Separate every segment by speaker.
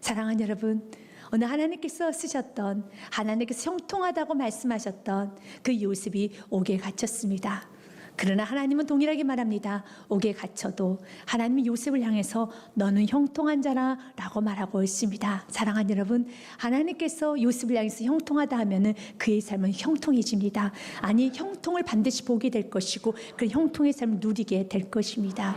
Speaker 1: 사랑하는 여러분, 오늘 하나님께서 쓰셨던, 하나님께서 형통하다고 말씀하셨던 그 요셉이 옥에 갇혔습니다. 그러나 하나님은 동일하게 말합니다. 옥에 갇혀도 하나님이 요셉을 향해서 너는 형통한 자라 라고 말하고 있습니다. 사랑하는 여러분, 하나님께서 요셉을 향해서 형통하다 하면은 그의 삶은 형통해집니다. 아니, 형통을 반드시 보게 될 것이고 그 형통의 삶을 누리게 될 것입니다.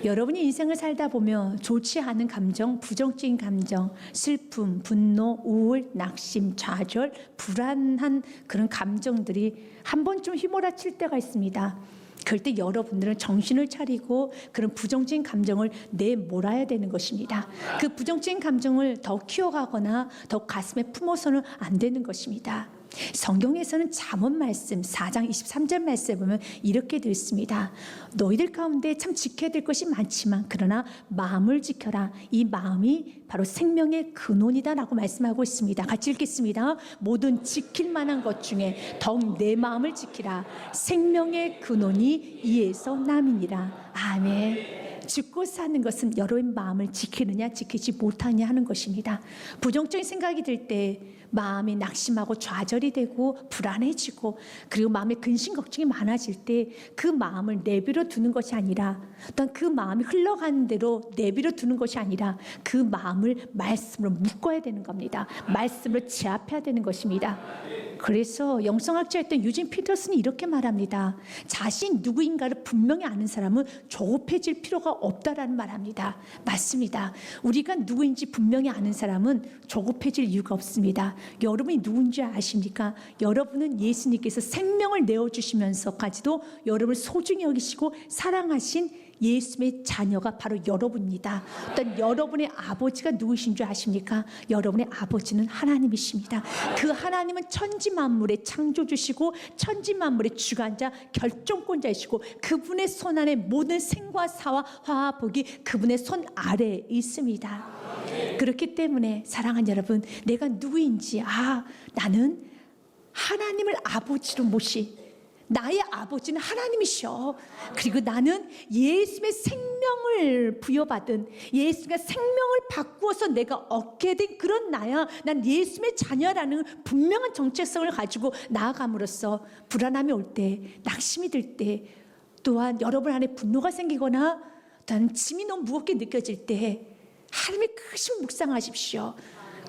Speaker 1: 여러분이 인생을 살다 보면 좋지 않은 감정, 부정적인 감정, 슬픔, 분노, 우울, 낙심, 좌절, 불안한 그런 감정들이 한 번쯤 휘몰아칠 때가 있습니다. 그럴 때 여러분들은 정신을 차리고 그런 부정적인 감정을 내몰아야 되는 것입니다. 그 부정적인 감정을 더 키워가거나 더 가슴에 품어서는 안 되는 것입니다. 성경에서는 잠언 말씀 4장 23절 말씀에 보면 이렇게 되어 있습니다. 너희들 가운데 참 지켜야 될 것이 많지만 그러나 마음을 지켜라. 이 마음이 바로 생명의 근원이다 라고 말씀하고 있습니다. 같이 읽겠습니다. 모든 지킬 만한 것 중에 더욱 내 마음을 지키라. 생명의 근원이 이에서 남이니라. 아멘. 죽고 사는 것은 여러분의 마음을 지키느냐 지키지 못하느냐 하는 것입니다. 부정적인 생각이 들 때 마음이 낙심하고 좌절이 되고 불안해지고 그리고 마음에 근심 걱정이 많아질 때 그 마음을 내버려 두는 것이 아니라 또한 그 마음이 흘러가는 대로 내버려 두는 것이 아니라 그 마음을 말씀으로 묶어야 되는 겁니다. 말씀으로 제압해야 되는 것입니다. 그래서 영성학자였던 유진 피터슨이 이렇게 말합니다. 자신 누구인가를 분명히 아는 사람은 조급해질 필요가 없다라는 말합니다. 맞습니다. 우리가 누구인지 분명히 아는 사람은 조급해질 이유가 없습니다. 여러분이 누군지 아십니까? 여러분은 예수님께서 생명을 내어주시면서까지도 여러분을 소중히 여기시고 사랑하신 예수님의 자녀가 바로 여러분입니다. 어떤 여러분의 아버지가 누구신 줄 아십니까? 여러분의 아버지는 하나님이십니다. 그 하나님은 천지 만물의 창조주시고 천지 만물의 주관자 결정권자이시고 그분의 손 안에 모든 생과 사와 화와 복이 그분의 손 아래에 있습니다. 그렇기 때문에 사랑하는 여러분, 내가 누구인지 나는 하나님을 아버지로 모시 나의 아버지는 하나님이셔. 그리고 나는 예수님의 생명을 부여받은 예수님의 생명을 바꾸어서 내가 얻게 된 그런 나야. 난 예수님의 자녀라는 분명한 정체성을 가지고 나아감으로써 불안함이 올 때, 낙심이 들 때, 또한 여러분 안에 분노가 생기거나 또한 짐이 너무 무겁게 느껴질 때 하나님의 크신 묵상하십시오.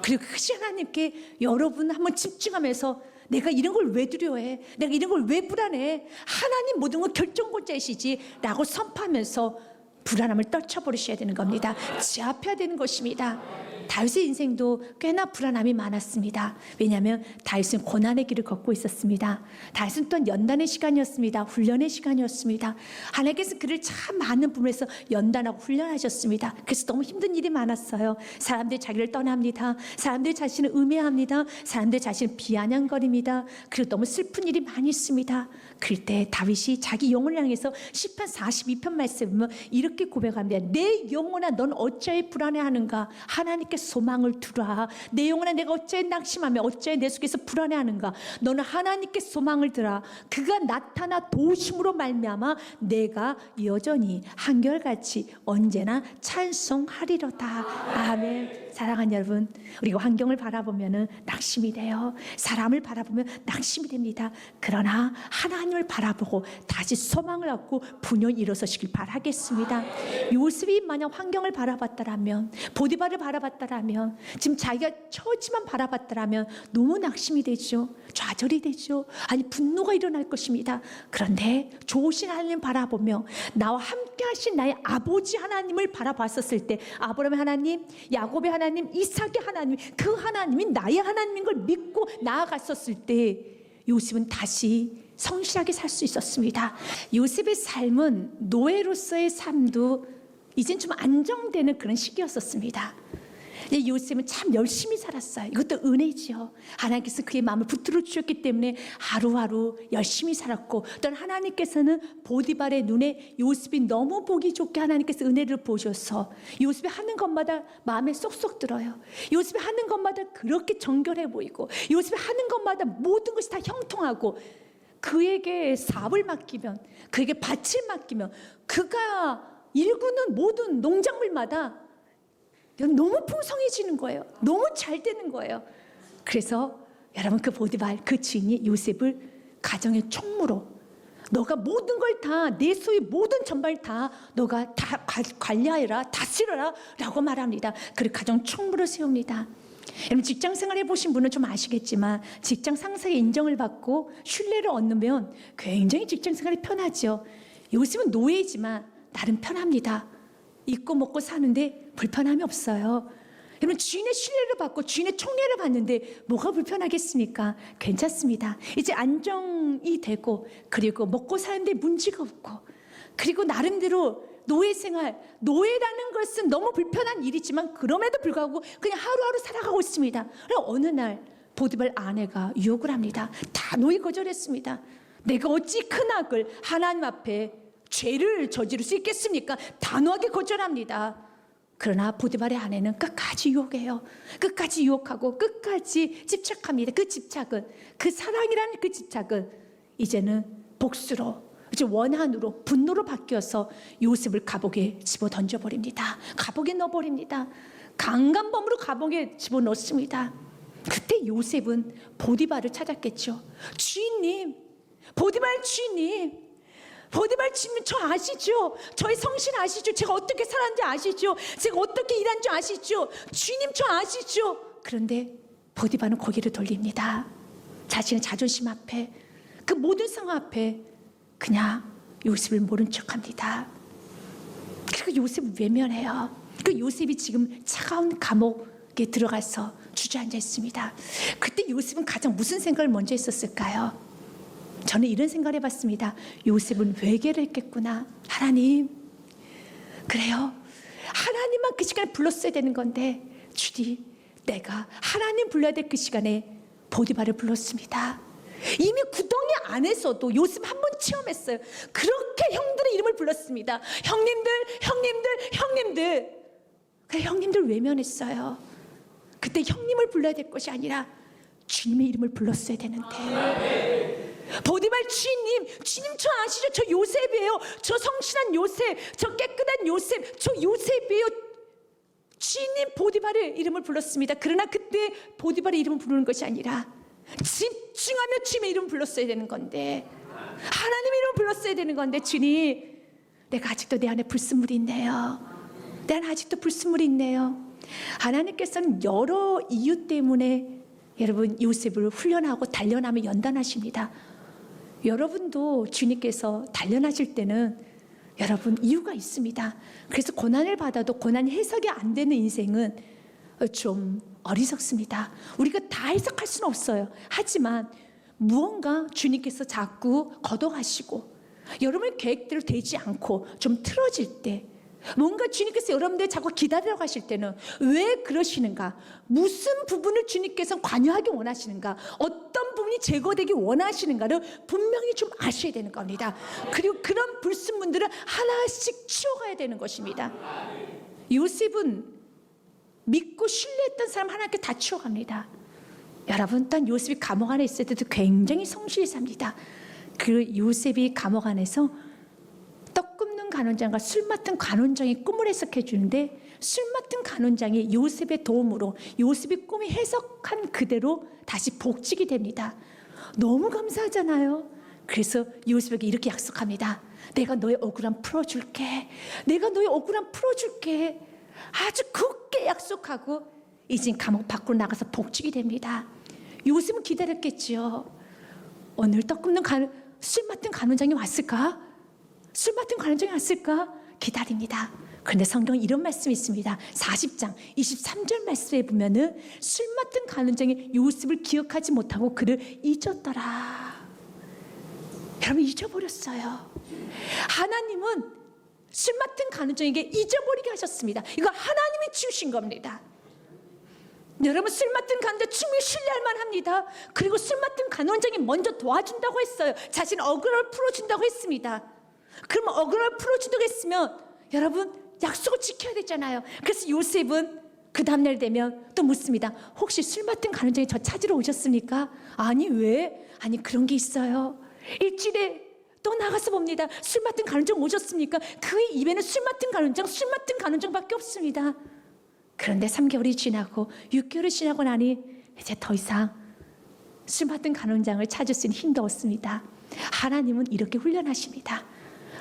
Speaker 1: 그리고 크신 하나님께 여러분 한번 집중하면서 내가 이런 걸 왜 두려워해? 내가 이런 걸 왜 불안해? 하나님 모든 걸 결정권자이시지 라고 선포하면서 불안함을 떨쳐버리셔야 되는 겁니다. 제압해야 되는 것입니다. 다윗의 인생도 꽤나 불안함이 많았습니다. 왜냐하면 다윗은 고난의 길을 걷고 있었습니다. 다윗은 또한 연단의 시간이었습니다. 훈련의 시간이었습니다. 하나님께서 그를 참 많은 부분에서 연단하고 훈련하셨습니다. 그래서 너무 힘든 일이 많았어요. 사람들이 자기를 떠납니다. 사람들이 자신을 음해합니다. 사람들이 자신을 비아냥거립니다. 그리고 너무 슬픈 일이 많이 있습니다. 그럴 때 다윗이 자기 영혼을 향해서 시편 42편 말씀을 보면 이렇게 고백합니다. 내 영혼아 넌 어찌하여 불안해하는가? 하나님께 소망을 두라. 내 영혼아 내가 어찌하여 낙심하며 어찌하여 내 속에서 불안해하는가? 너는 하나님께 소망을 두라. 그가 나타나 도우심으로 말미암아 내가 여전히 한결같이 언제나 찬송하리로다. 아멘. 사랑하는 여러분, 우리가 환경을 바라보면 낙심이 돼요. 사람을 바라보면 낙심이 됩니다. 그러나 하나님을 바라보고 다시 소망을 갖고 분연히 일어서시길 바라겠습니다. 요셉이 만약 환경을 바라봤다라면, 보디발을 바라봤다라면, 지금 자기가 처지만 바라봤다라면 너무 낙심이 되죠. 좌절이 되죠. 아니 분노가 일어날 것입니다. 그런데 좋으신 하나님 바라보며 나와 함께 하신 나의 아버지 하나님을 바라봤었을 때 아브라함의 하나님, 야곱의 하나님, 이삭의 하나님, 그 하나님이 나의 하나님인 걸 믿고 나아갔었을 때 요셉은 다시 성실하게 살 수 있었습니다. 요셉의 삶은 노예로서의 삶도 이젠 좀 안정되는 그런 시기였었습니다. 요셉은 참 열심히 살았어요. 이것도 은혜지요. 하나님께서 그의 마음을 붙들어 주셨기 때문에 하루하루 열심히 살았고, 또한 하나님께서는 보디발의 눈에 요셉이 너무 보기 좋게 하나님께서 은혜를 보셔서 요셉이 하는 것마다 마음에 쏙쏙 들어요. 요셉이 하는 것마다 그렇게 정결해 보이고, 요셉이 하는 것마다 모든 것이 다 형통하고, 그에게 사업을 맡기면, 그에게 밭을 맡기면 그가 일구는 모든 농작물마다 너무 풍성해지는 거예요. 너무 잘 되는 거예요. 그래서 여러분 그 보디발 그 주인이 요셉을 가정의 총무로 너가 모든 걸 다 내 소유 모든 전반을 다 너가 다 관리하여라 다스려라 라고 말합니다. 그리고 가정 총무로 세웁니다. 여러분 직장 생활 해보신 분은 좀 아시겠지만 직장 상사의 인정을 받고 신뢰를 얻으면 굉장히 직장 생활이 편하죠. 요즘은 노예지만 나름 편합니다. 입고 먹고 사는데 불편함이 없어요. 여러분 주인의 신뢰를 받고 주인의 총애를 받는데 뭐가 불편하겠습니까? 괜찮습니다. 이제 안정이 되고 그리고 먹고 사는데 문제가 없고 그리고 나름대로 노예 생활, 노예라는 것은 너무 불편한 일이지만 그럼에도 불구하고 그냥 하루하루 살아가고 있습니다. 그리고 어느 날 보디발 아내가 유혹을 합니다. 다 노예 거절했습니다. 내가 어찌 큰 악을 하나님 앞에 죄를 저지를 수 있겠습니까? 단호하게 거절합니다. 그러나 보디발의 아내는 끝까지 유혹해요. 끝까지 유혹하고 끝까지 집착합니다. 그 집착은 그 사랑이라는 그 집착은 이제는 복수로 이제 원한으로 분노로 바뀌어서 요셉을 감옥에 집어 던져버립니다. 감옥에 넣어버립니다. 강간범으로 감옥에 집어넣습니다. 그때 요셉은 보디발을 찾았겠죠. 주인님, 보디발 주인님, 보디발 주인님 저 아시죠? 저의 성실 아시죠? 제가 어떻게 살았는지 아시죠? 제가 어떻게 일한지 아시죠? 주인님 저 아시죠? 그런데 보디발은 고개를 돌립니다. 자신의 자존심 앞에 그 모든 상황 앞에 그냥 요셉을 모른 척합니다. 그리고 요셉을 외면해요. 그 요셉이 지금 차가운 감옥에 들어가서 주저앉아 있습니다. 그때 요셉은 가장 무슨 생각을 먼저 했었을까요? 저는 이런 생각을 해봤습니다. 요셉은 회개를 했겠구나. 하나님, 그래요. 하나님만 그 시간에 불렀어야 되는 건데 주디 내가 하나님 불러야 될 그 시간에 보디발을 불렀습니다. 이미 구덩이 안에서도 요셉 한 번 체험했어요. 그렇게 형들의 이름을 불렀습니다. 형님들. 그래 형님들 외면했어요. 그때 형님을 불러야 될 것이 아니라 주님의 이름을 불렀어야 되는데 보디발 주인님 저 아시죠? 저 요셉이에요. 저 성실한 요셉, 저 깨끗한 요셉, 저 요셉이에요. 주인님 보디발의 이름을 불렀습니다. 그러나 그때 보디발의 이름을 부르는 것이 아니라 집중하며 주님의 이름을 불렀어야 되는 건데 하나님의 이름을 불렀어야 되는 건데 주님 내가 아직도 내 안에 불순물이 있네요. 내 안에 아직도 불순물이 있네요. 하나님께서는 여러 이유 때문에 여러분 요셉을 훈련하고 단련하며 연단하십니다. 여러분도 주님께서 단련하실 때는 여러분 이유가 있습니다. 그래서 고난을 받아도 고난이 해석이 안 되는 인생은 좀 어리석습니다. 우리가 다 해석할 수는 없어요. 하지만 무언가 주님께서 자꾸 걷어가시고 여러분의 계획대로 되지 않고 좀 틀어질 때 뭔가 주님께서 여러분들 자꾸 기다리러 가실 때는 왜 그러시는가? 무슨 부분을 주님께서 관여하기 원하시는가? 어떤 부분이 제거되기 원하시는가를 분명히 좀 아셔야 되는 겁니다. 그리고 그런 불순물들을 하나씩 치워가야 되는 것입니다. 요셉은 믿고 신뢰했던 사람 하나님께 다 치워갑니다. 여러분 단 요셉이 감옥 안에 있을 때도 굉장히 성실히 삽니다. 그 요셉이 감옥 안에서 떡 굽는 간원장과 술 맡은 간원장이 꿈을 해석해 주는데 술 맡은 간원장이 요셉의 도움으로 요셉이 꿈이 해석한 그대로 다시 복직이 됩니다. 너무 감사하잖아요. 그래서 요셉에게 이렇게 약속합니다. 내가 너의 억울함 풀어줄게. 내가 너의 억울함 풀어줄게. 아주 굳게 약속하고 이제 감옥 밖으로 나가서 복직이 됩니다. 요셉은 기다렸겠지요. 오늘 떡 굽는 술 맡은 간원장이 왔을까? 술 맡은 간원장이 왔을까? 기다립니다. 그런데 성경에 이런 말씀이 있습니다. 40장 23절 말씀에 보면은 술 맡은 간원장이 요셉을 기억하지 못하고 그를 잊었더라. 여러분 잊어버렸어요. 하나님은 술 맡은 간원장에게 잊어버리게 하셨습니다. 이거 하나님이 지으신 겁니다. 여러분 술 맡은 간원장 충분히 신뢰할 만합니다. 그리고 술 맡은 간원장이 먼저 도와준다고 했어요. 자신 억울함을 풀어준다고 했습니다. 그러면 억울함을 풀어준다고 했으면 여러분 약속을 지켜야 되잖아요. 그래서 요셉은 그 다음날 되면 또 묻습니다. 혹시 술 맡은 간원장이 저 찾으러 오셨습니까? 아니 왜? 아니 그런 게 있어요. 일주일에 또 나가서 봅니다. 술 맡은 간원장 오셨습니까? 그의 입에는 술 맡은 간원장밖에 없습니다. 그런데 3개월이 지나고 6개월이 지나고 나니 이제 더 이상 술 맡은 간원장을 찾을 수 있는 힘도 없습니다. 하나님은 이렇게 훈련하십니다.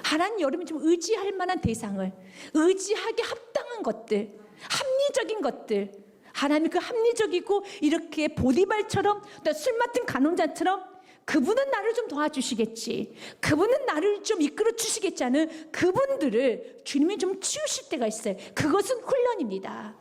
Speaker 1: 하나님 여러분이 좀 의지할 만한 대상을, 의지하기 합당한 것들, 합리적인 것들, 하나님 그 합리적이고 이렇게 보디발처럼 또 술 맡은 간원장처럼 그분은 나를 좀 도와주시겠지, 그분은 나를 좀 이끌어 주시겠지 하는 그분들을 주님이 좀 치우실 때가 있어요. 그것은 훈련입니다.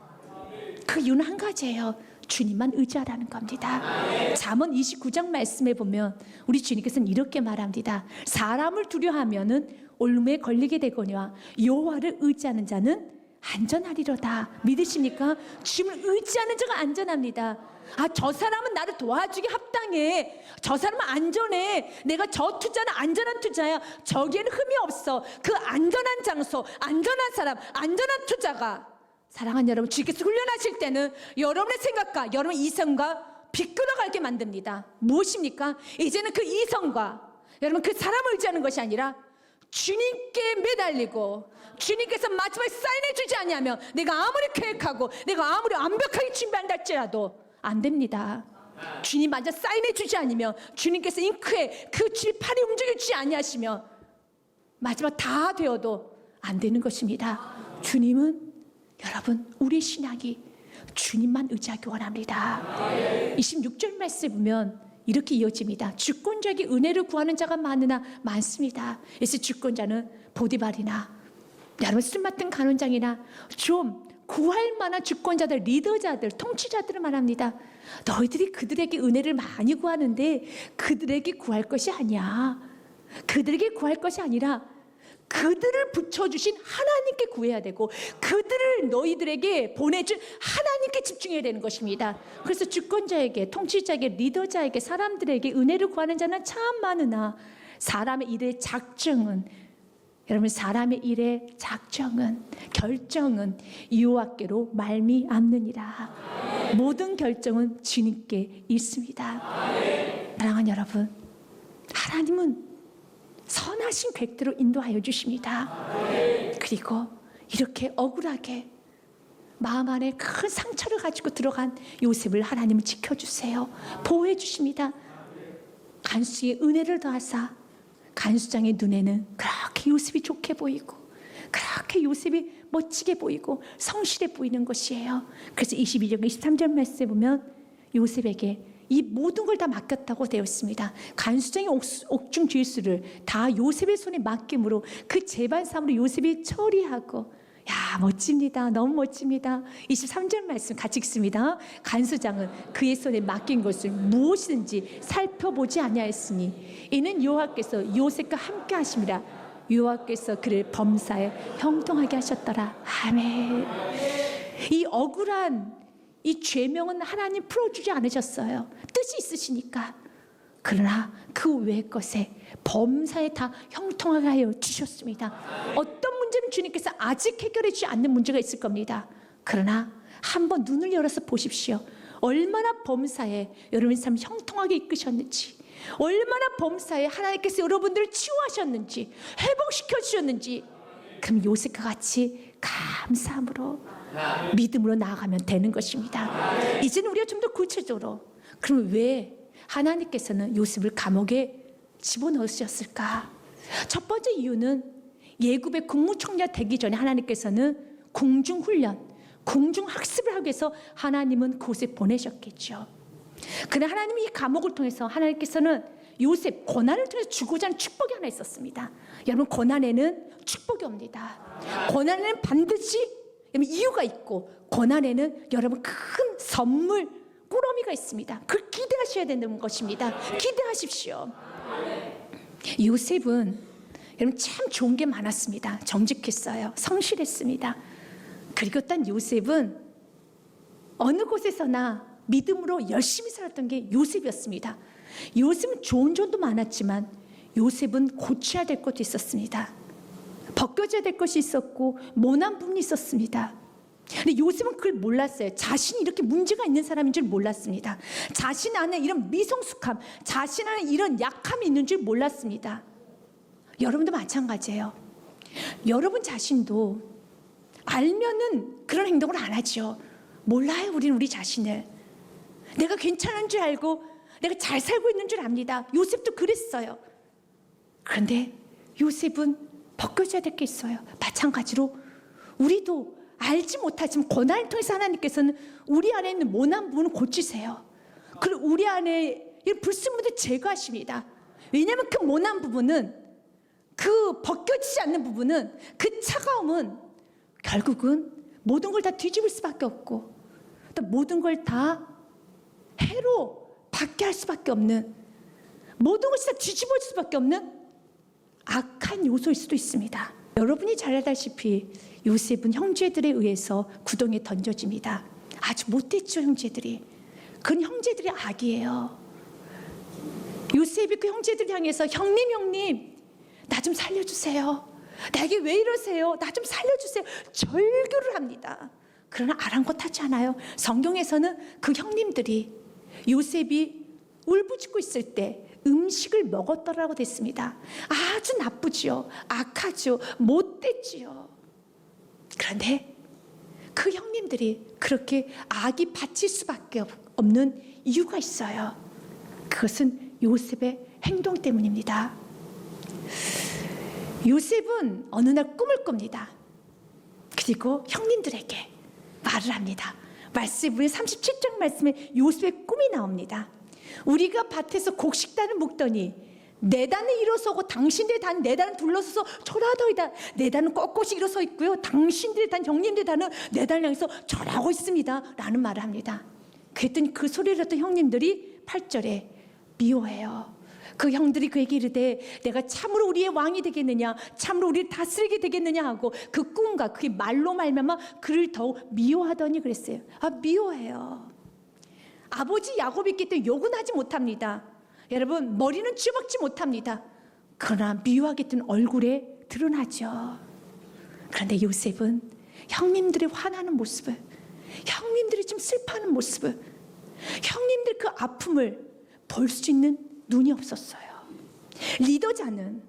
Speaker 1: 그 이유는 한 가지예요. 주님만 의지하라는 겁니다. 잠언 29장 말씀에 보면 우리 주님께서는 이렇게 말합니다. 사람을 두려워하면은 올무에 걸리게 되거니와 여호와를 의지하는 자는 안전하리로다. 믿으십니까? 주님을 의지하는 자가 안전합니다. 아, 저 사람은 나를 도와주기 합당해, 저 사람은 안전해, 내가 저 투자는 안전한 투자야, 저기에는 흠이 없어. 그 안전한 장소, 안전한 사람, 안전한 투자가, 사랑하는 여러분, 주께서 훈련하실 때는 여러분의 생각과 여러분의 이성과 비껴나가게 만듭니다. 무엇입니까? 이제는 그 이성과 여러분 그 사람을 의지하는 것이 아니라 주님께 매달리고, 주님께서 마지막에 사인해 주지 않냐면 내가 아무리 계획하고 내가 아무리 완벽하게 준비한다 할지라도 안 됩니다. 주님 먼저 사인해 주지 않으면, 주님께서 잉크에 그 팔이 움직여 주지 아니하시면 마지막 다 되어도 안 되는 것입니다. 주님은, 여러분, 우리 신앙이 주님만 의지하기 원합니다. 26절 말씀 보면 이렇게 이어집니다. 주권자에게 은혜를 구하는 자가 많으나 많습니다. 그래서 주권자는 보디발이나 여러분 술 맡은 간원장이나 좀 구할 만한 주권자들, 리더자들, 통치자들을 말합니다. 너희들이 그들에게 은혜를 많이 구하는데 그들에게 구할 것이 아니야. 그들에게 구할 것이 아니라 그들을 붙여주신 하나님께 구해야 되고, 그들을 너희들에게 보내준 하나님께 집중해야 되는 것입니다. 그래서 주권자에게, 통치자에게, 리더자에게, 사람들에게 은혜를 구하는 자는 참 많으나 사람의 일의 작정은, 여러분, 사람의 일의 작정은, 결정은 여호와께로 말미암느니라. 모든 결정은 주님께 있습니다. 사랑하는 여러분, 하나님은 선하신 계획대로 인도하여 주십니다. 그리고 이렇게 억울하게 마음 안에 큰 상처를 가지고 들어간 요셉을 하나님은 지켜주세요. 보호해 주십니다. 간수의 은혜를 더하사 간수장의 눈에는 그렇게 요셉이 좋게 보이고, 그렇게 요셉이 멋지게 보이고 성실해 보이는 것이에요. 그래서 22절 23절 말씀에 보면 요셉에게 이 모든 걸 다 맡겼다고 되어 있습니다. 간수장의 옥중 죄수를 다 요셉의 손에 맡김으로 그 재반 사업으로 요셉이 처리하고, 야, 멋집니다. 너무 멋집니다. 23절 말씀 같이 읽습니다. 간수장은 그의 손에 맡긴 것을 무엇이든지 살펴보지 아니하였으니 이는 여호와께서 요셉과 함께 하심이라. 여호와께서 그를 범사에 형통하게 하셨더라. 아멘. 이 억울한 이 죄명은 하나님 풀어주지 않으셨어요. 뜻이 있으시니까. 그러나 그 외의 것에 범사에 다 형통하게 하여 주셨습니다. 어떤 문제는 주님께서 아직 해결해 주지 않는 문제가 있을 겁니다. 그러나 한번 눈을 열어서 보십시오. 얼마나 범사에 여러분의 삶을 형통하게 이끄셨는지, 얼마나 범사에 하나님께서 여러분들을 치유하셨는지, 회복시켜 주셨는지. 그럼 요셉과 같이 감사함으로, 믿음으로 나아가면 되는 것입니다. 이제는 우리가 좀 더 구체적으로, 그럼 왜 하나님께서는 요셉을 감옥에 집어넣으셨을까? 첫 번째 이유는 예굽의 국무총리가 되기 전에 하나님께서는 궁중훈련, 궁중학습을 하기 위해서 하나님은 그곳에 보내셨겠죠. 그러나 하나님이 이 감옥을 통해서 하나님께서는 요셉 고난을 통해서 주고자 하는 축복이 하나 있었습니다. 여러분, 고난에는 축복이 옵니다. 고난에는 반드시 이유가 있고, 고난에는 여러분 큰 선물, 꾸러미가 있습니다. 그걸 기대하셔야 되는 것입니다. 기대하십시오. 요셉은 여러분 참 좋은 게 많았습니다. 정직했어요. 성실했습니다. 그리고 단 요셉은 어느 곳에서나 믿음으로 열심히 살았던 게 요셉이었습니다. 요셉은 좋은 점도 많았지만 요셉은 고쳐야 될 것도 있었습니다. 벗겨져야 될 것이 있었고 모난 부분이 있었습니다. 근데 요셉은 그걸 몰랐어요. 자신이 이렇게 문제가 있는 사람인 줄 몰랐습니다. 자신 안에 이런 미성숙함, 자신 안에 이런 약함이 있는 줄 몰랐습니다. 여러분도 마찬가지예요. 여러분 자신도 알면은 그런 행동을 안 하죠. 몰라요. 우리는 우리 자신을. 내가 괜찮은 줄 알고 내가 잘 살고 있는 줄 압니다. 요셉도 그랬어요. 그런데 요셉은 벗겨져야 될 게 있어요. 마찬가지로 우리도 알지 못하지만 고난을 통해서 하나님께서는 우리 안에 있는 모난 부분을 고치세요. 그리고 우리 안에 이 불순물을 제거하십니다. 왜냐하면 그 모난 부분은, 그 벗겨지지 않는 부분은, 그 차가움은 결국은 모든 걸 다 뒤집을 수밖에 없고 또 모든 걸 다 해로 받게 할 수밖에 없는, 모든 것이 다 뒤집어질 수밖에 없는 악한 요소일 수도 있습니다. 여러분이 잘 알다시피 요셉은 형제들에 의해서 구덩이에 던져집니다. 아주 못됐죠, 형제들이. 그건 형제들의 악이에요. 요셉이 그 형제들 향해서 형님 나 좀 살려주세요. 나에게 왜 이러세요? 나 좀 살려주세요. 절규를 합니다. 그러나 아랑곳하지 않아요. 성경에서는 그 형님들이 요셉이 울부짖고 있을 때 음식을 먹었더라고 됐습니다. 아주 나쁘지요. 악하죠. 못됐지요. 그런데 그 형님들이 그렇게 악이 받칠 수밖에 없는 이유가 있어요. 그것은 요셉의 행동 때문입니다. 요셉은 어느 날 꿈을 꿉니다. 그리고 형님들에게 말을 합니다. 말씀, 우리 37장 말씀에 요셉의 꿈이 나옵니다. 우리가 밭에서 곡식단을 묶더니 내 단은 일어서고 당신들의 단 내 단은 둘러서서 절하더이다. 내 단은 꼿꼿이 일어서 있고요, 당신들의 단, 형님들의 단은 내 단을 향해서 절하고 있습니다 라는 말을 합니다. 그랬더니 그 소리를 듣던 형님들이 8절에 미워해요. 그 형들이 그에게 이르되 내가 참으로 우리의 왕이 되겠느냐, 참으로 우리를 다스리게 되겠느냐 하고 그 꿈과 그 말로 말미암아 그를 더욱 미워하더니 그랬어요. 미워해요. 아버지 야곱이 있기 때문에 욕은 하지 못합니다. 여러분, 머리는 쥐어박지 못합니다. 그러나 미워하기 때문에 얼굴에 드러나죠. 그런데 요셉은 형님들이 화나는 모습을, 형님들이 좀 슬퍼하는 모습을, 형님들 그 아픔을 볼 수 있는 눈이 없었어요. 리더자는,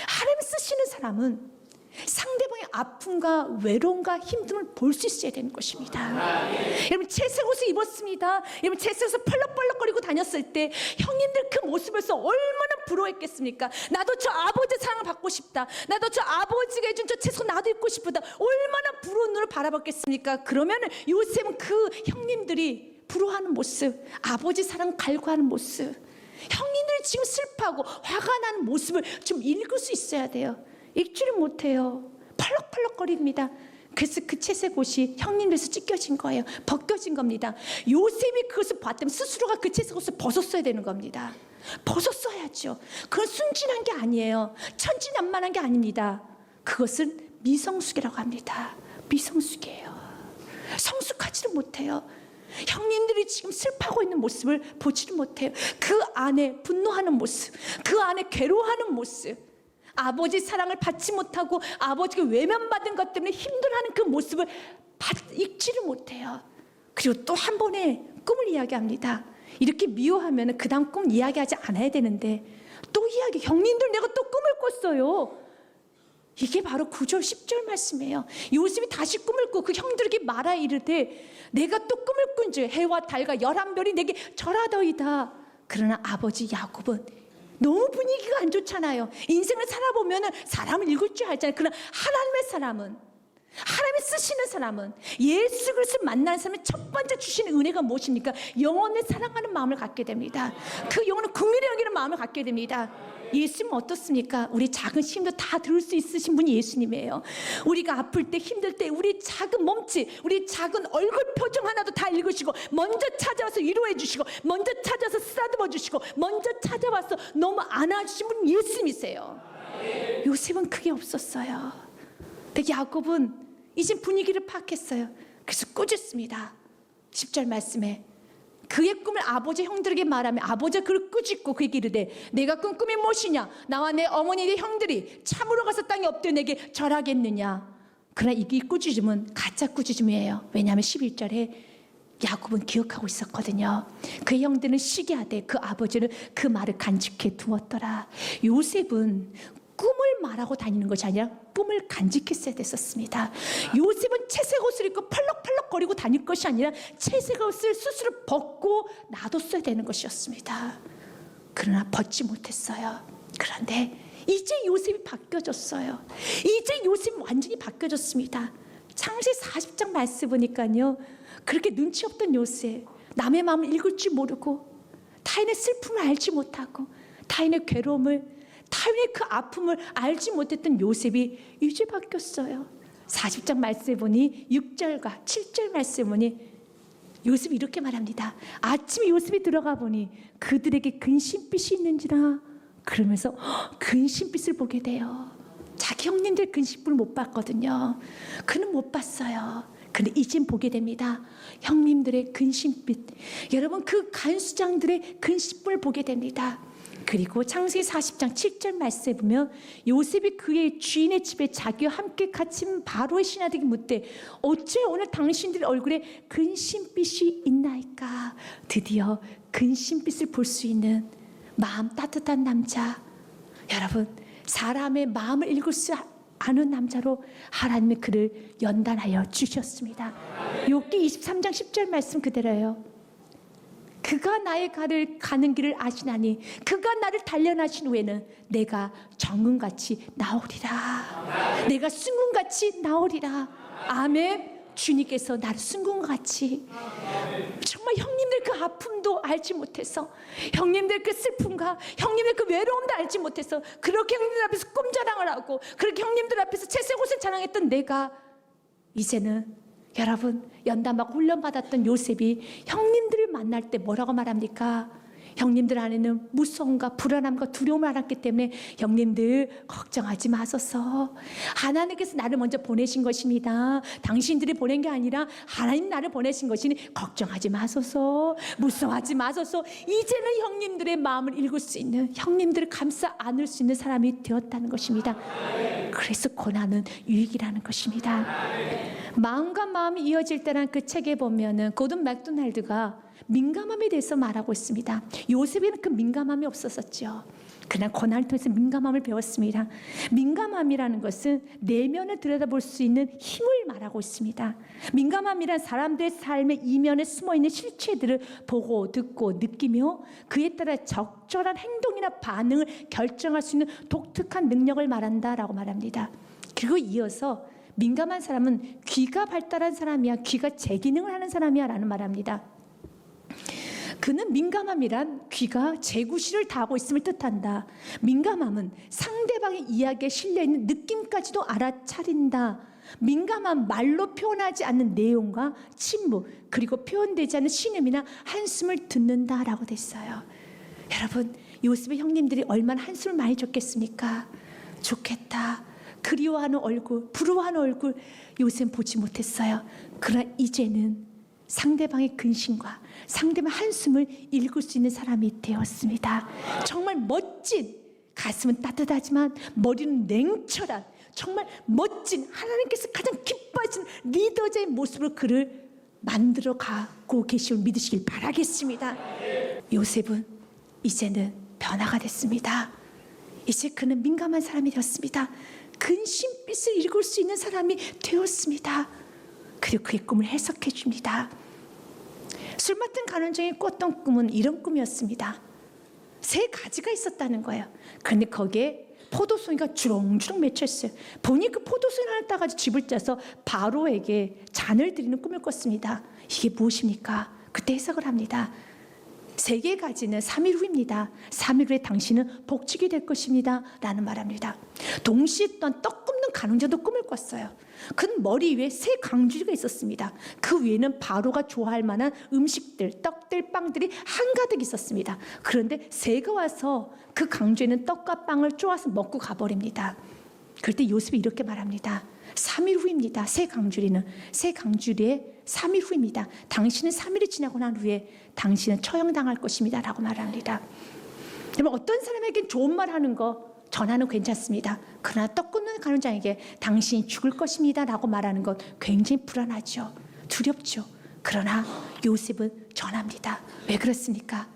Speaker 1: 하나님 쓰시는 사람은 상대방의 아픔과 외로움과 힘듦을 볼 수 있어야 되는 것입니다. 여러분, 채색 옷을 입었습니다. 여러분, 채색 옷을 펄럭펄럭거리고 다녔을 때 형님들 그 모습에서 얼마나 부러워했겠습니까? 나도 저 아버지의 사랑을 받고 싶다. 나도 저 아버지가 해준 저 채색 옷 나도 입고 싶다. 얼마나 부러운 눈을 바라봤겠습니까? 그러면 요셉은 그 형님들이 부러워하는 모습, 아버지 사랑 갈구하는 모습, 형님들이 지금 슬퍼하고 화가 나는 모습을 좀 읽을 수 있어야 돼요. 읽지를 못해요. 펄럭펄럭거립니다. 그래서 그 채색 옷이 형님들에서 찢겨진 거예요. 벗겨진 겁니다. 요셉이 그것을 봤다면 스스로가 그 채색 옷을 벗었어야 되는 겁니다. 벗었어야죠. 그건 순진한 게 아니에요. 천진난만한 게 아닙니다. 그것은 미성숙이라고 합니다. 미성숙이에요. 성숙하지를 못해요. 형님들이 지금 슬퍼하고 있는 모습을 보지를 못해요. 그 안에 분노하는 모습, 그 안에 괴로워하는 모습, 아버지 사랑을 받지 못하고 아버지가 외면받은 것 때문에 힘들어하는 그 모습을 읽지를 못해요. 그리고 또 한 번의 꿈을 이야기합니다. 이렇게 미워하면 그 다음 꿈 이야기하지 않아야 되는데 또 이야기, 형님들 내가 또 꿈을 꿨어요. 이게 바로 9절 10절 말씀이에요. 요셉이 다시 꿈을 꾸고 그 형들에게 말하 이르되 내가 또 꿈을 꾼즉 해와 달과 11별이 내게 절하더이다. 그러나 아버지 야곱은 너무 분위기가 안 좋잖아요. 인생을 살아보면 사람을 읽을 줄 알잖아요. 그러나 하나님의 사람은, 하나님이 쓰시는 사람은, 예수 그리스도를 만나는 사람의 첫 번째 주시는 은혜가 무엇입니까? 영혼을 사랑하는 마음을 갖게 됩니다. 그 영혼을 긍휼히 여기는 마음을 갖게 됩니다. 예수님은 어떻습니까? 우리 작은 힘도 다 들을 수 있으신 분이 예수님이에요. 우리가 아플 때, 힘들 때 우리 작은 몸짓, 우리 작은 얼굴 표정 하나도 다 읽으시고 먼저 찾아와서 위로해 주시고 먼저 찾아서 쓰다듬어 주시고 먼저 찾아와서 너무 안아주신 분은 예수님이세요. 요셉은 그게 없었어요. 근데 야곱은 이제 분위기를 파악했어요. 그래서 꾸짖습니다. 10절 말씀에 그의 꿈을 아버지 형들에게 말하며 아버지가 그를 꾸짖고 그에게 이르되 내가 꾼 꿈이 무엇이냐? 나와 내 어머니의 형들이 참으로 가서 땅에 엎드려 내게 절하겠느냐? 그러나 이 꾸짖음은 가짜 꾸짖음이에요. 왜냐하면 11절에 야곱은 기억하고 있었거든요. 그의 형들은 시기하되 그 아버지는 그 말을 간직해 두었더라. 요셉은 꿈을 말하고 다니는 것이 아니라 꿈을 간직했어야 됐었습니다. 요셉은 채색 옷을 입고 펄럭펄럭 거리고 다닐 것이 아니라 채색 옷을 스스로 벗고 놔뒀어야 되는 것이었습니다. 그러나 벗지 못했어요. 그런데 이제 요셉이 바뀌어졌어요. 이제 요셉이 완전히 바뀌어졌습니다. 창세기 40장 말씀 보니까요, 그렇게 눈치 없던 요셉, 남의 마음을 읽을 줄 모르고 타인의 슬픔을 알지 못하고 타인의 괴로움을, 타인의 그 아픔을 알지 못했던 요셉이 이제 바뀌었어요. 40장 말씀에 보니 6절과 7절 말씀에 보니 요셉이 이렇게 말합니다. 아침에 요셉이 들어가 보니 그들에게 근심빛이 있는지라. 그러면서 근심빛을 보게 돼요. 자기 형님들 근심빛을 못 봤거든요. 그는 못 봤어요. 근데 이젠 보게 됩니다. 형님들의 근심빛, 여러분 그 간수장들의 근심빛을 보게 됩니다. 그리고 창세기 40장 7절 말씀에 보면 요셉이 그의 주인의 집에 자기와 함께 갇힌 바로의 신하들에게 묻되 어째 오늘 당신들 얼굴에 근심빛이 있나이까. 드디어 근심빛을 볼 수 있는 마음 따뜻한 남자, 여러분 사람의 마음을 읽을 수 아는 남자로 하나님이 그를 연단하여 주셨습니다. 욥기 23장 10절 말씀 그대로예요. 그가 나의 가는 길을 아시나니 그가 나를 단련하신 후에는 내가 정금같이 나오리라. 내가 순금같이 나오리라. 아멘. 주님께서 나를 순금같이, 정말 형님들 그 아픔도 알지 못해서, 형님들 그 슬픔과 형님들 그 외로움도 알지 못해서 그렇게 형님들 앞에서 꿈자랑을 하고 그렇게 형님들 앞에서 채색 옷을 자랑했던 내가 이제는, 여러분 연단받고 훈련받았던 요셉이 형님들을 만날 때 뭐라고 말합니까? 형님들 안에는 무서움과 불안함과 두려움을 알았기 때문에 형님들 걱정하지 마소서. 하나님께서 나를 먼저 보내신 것입니다. 당신들이 보낸 게 아니라 하나님 나를 보내신 것이니 걱정하지 마소서. 무서워하지 마소서. 이제는 형님들의 마음을 읽을 수 있는, 형님들을 감싸 안을 수 있는 사람이 되었다는 것입니다. 그래서 고난은 유익이라는 것입니다. 마음과 마음이 이어질 때란 그 책에 보면은 고든 맥도날드가 민감함에 대해서 말하고 있습니다. 요셉에는 그 민감함이 없었었죠. 그러나 고난을 통해서 민감함을 배웠습니다. 민감함이라는 것은 내면을 들여다볼 수 있는 힘을 말하고 있습니다. 민감함이란 사람들의 삶의 이면에 숨어있는 실체들을 보고 듣고 느끼며 그에 따라 적절한 행동이나 반응을 결정할 수 있는 독특한 능력을 말한다라고 말합니다. 그리고 이어서 민감한 사람은 귀가 발달한 사람이야, 귀가 제 기능을 하는 사람이야 라는 말합니다. 그는 민감함이란 귀가 제구실을 다하고 있음을 뜻한다. 민감함은 상대방의 이야기에 실려있는 느낌까지도 알아차린다. 민감한 말로 표현하지 않는 내용과 침묵, 그리고 표현되지 않는 신음이나 한숨을 듣는다라고 됐어요. 여러분, 요셉의 형님들이 얼마나 한숨을 많이 줬겠습니까? 좋겠다. 그리워하는 얼굴, 부러워하는 얼굴 요셉은 보지 못했어요. 그러나 이제는 상대방의 근심과 상대방의 한숨을 읽을 수 있는 사람이 되었습니다. 정말 멋진, 가슴은 따뜻하지만 머리는 냉철한, 정말 멋진, 하나님께서 가장 기뻐하시는 리더자의 모습으로 그를 만들어 가고 계심을 믿으시길 바라겠습니다. 요셉은 이제는 변화가 됐습니다. 이제 그는 민감한 사람이 되었습니다. 근심빛을 읽을 수 있는 사람이 되었습니다. 그리고 그의 꿈을 해석해 줍니다. 술 맡은 간원장이 꿨던 꿈은 이런 꿈이었습니다. 3가지가 있었다는 거예요. 그런데 거기에 포도송이가 주렁주렁 맺혀있어요. 보니 그 포도송이 하나 따가지고 집을 짜서 바로에게 잔을 드리는 꿈을 꿨습니다. 이게 무엇입니까? 그때 해석을 합니다. 3가지는 3일 후입니다. 3일 후에 당신은 복직이 될 것입니다 라는 말합니다. 동시에 또한 떡 굽는 간원장도 꿈을 꿨어요. 그는 머리 위에 3강주리가 있었습니다. 그 위에는 바로가 좋아할 만한 음식들, 떡들, 빵들이 한가득 있었습니다. 그런데 새가 와서 그 강주에는 떡과 빵을 쪼아서 먹고 가버립니다. 그럴 때 요셉이 이렇게 말합니다. 3일 후입니다. 3강주리는 3강주리에 3일 후입니다. 당신은 3일이 지나고 난 후에 당신은 처형당할 것입니다 라고 말합니다. 여러분, 어떤 사람에겐 좋은 말 하는 거 전하는 괜찮습니다. 그러나 떡 굽는 간원장에게 당신이 죽을 것입니다 라고 말하는 것 굉장히 불안하죠. 두렵죠. 그러나 요셉은 전합니다. 왜 그렇습니까?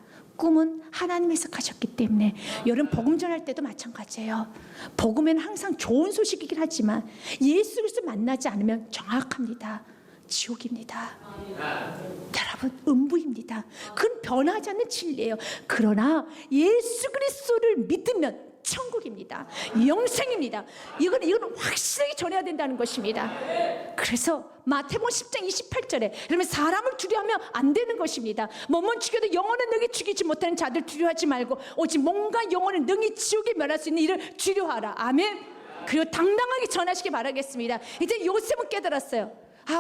Speaker 1: 꿈은 하나님에서 가셨기 때문에 여러분 복음 전할 때도 마찬가지예요. 복음에는 항상 좋은 소식이긴 하지만 예수 그리스도 만나지 않으면 정확합니다. 지옥입니다. 여러분 음부입니다. 그건 변하지 않는 진리예요. 그러나 예수 그리스도를 믿으면 천국입니다. 영생입니다. 이건 확실하게 전해야 된다는 것입니다. 그래서 마태복음 10장 28절에 그러면 사람을 두려워하면 안 되는 것입니다. 몸은 죽여도 영혼은 능히 죽이지 못하는 자들 두려워하지 말고 오직 몸과 영혼을 능히 지옥에 멸할 수 있는 이를 두려워하라. 아멘. 그리고 당당하게 전하시기 바라겠습니다. 이제 요셉은 깨달았어요.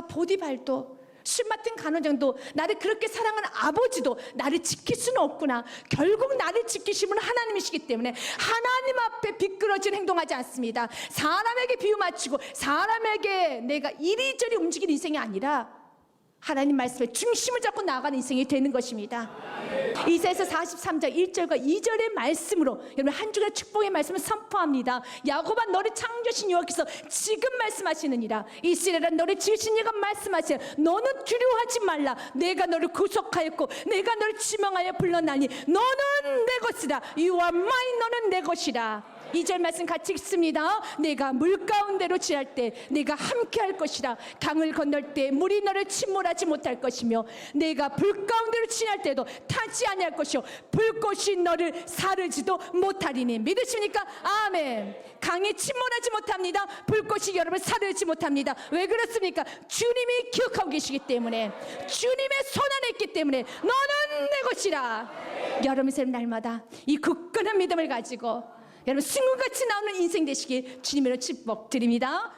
Speaker 1: 보디발도 술 맡은 간원장도 나를 그렇게 사랑하는 아버지도 나를 지킬 수는 없구나. 결국 나를 지키신 분은 하나님이시기 때문에 하나님 앞에 비끄러진 행동하지 않습니다. 사람에게 비유 맞추고 사람에게 내가 이리저리 움직이는 인생이 아니라 하나님 말씀에 중심을 잡고 나아가는 인생이 되는 것입니다. 이사야서 43장 1절과 2절의 말씀으로 여러분 한 주간의 축복의 말씀을 선포합니다. 야곱아 너를 창조하신 여호와께서 지금 말씀하시느니라. 이스라엘아 너를 지으신 이가 말씀하시라. 너는 두려워하지 말라. 내가 너를 구속하였고 내가 너를 지명하여 불러나니 너는 내 것이다. You are mine. 너는 내 것이다. 2절 말씀 같이 읽습니다. 내가 물 가운데로 지날 때 내가 함께 할 것이라. 강을 건널 때 물이 너를 침몰하지 못할 것이며 내가 불 가운데로 지날 때도 타지 아니할 것이요 불꽃이 너를 사르지도 못하리니. 믿으십니까? 아멘. 강이 침몰하지 못합니다. 불꽃이 여러분을 사르지 못합니다. 왜 그렇습니까? 주님이 기억하고 계시기 때문에, 주님의 손 안에 있기 때문에 너는 내 것이라. 여러분 삶 날마다 이 굳건한 믿음을 가지고 여러분 승우같이 나오는 인생 되시길 주님으로 축복드립니다.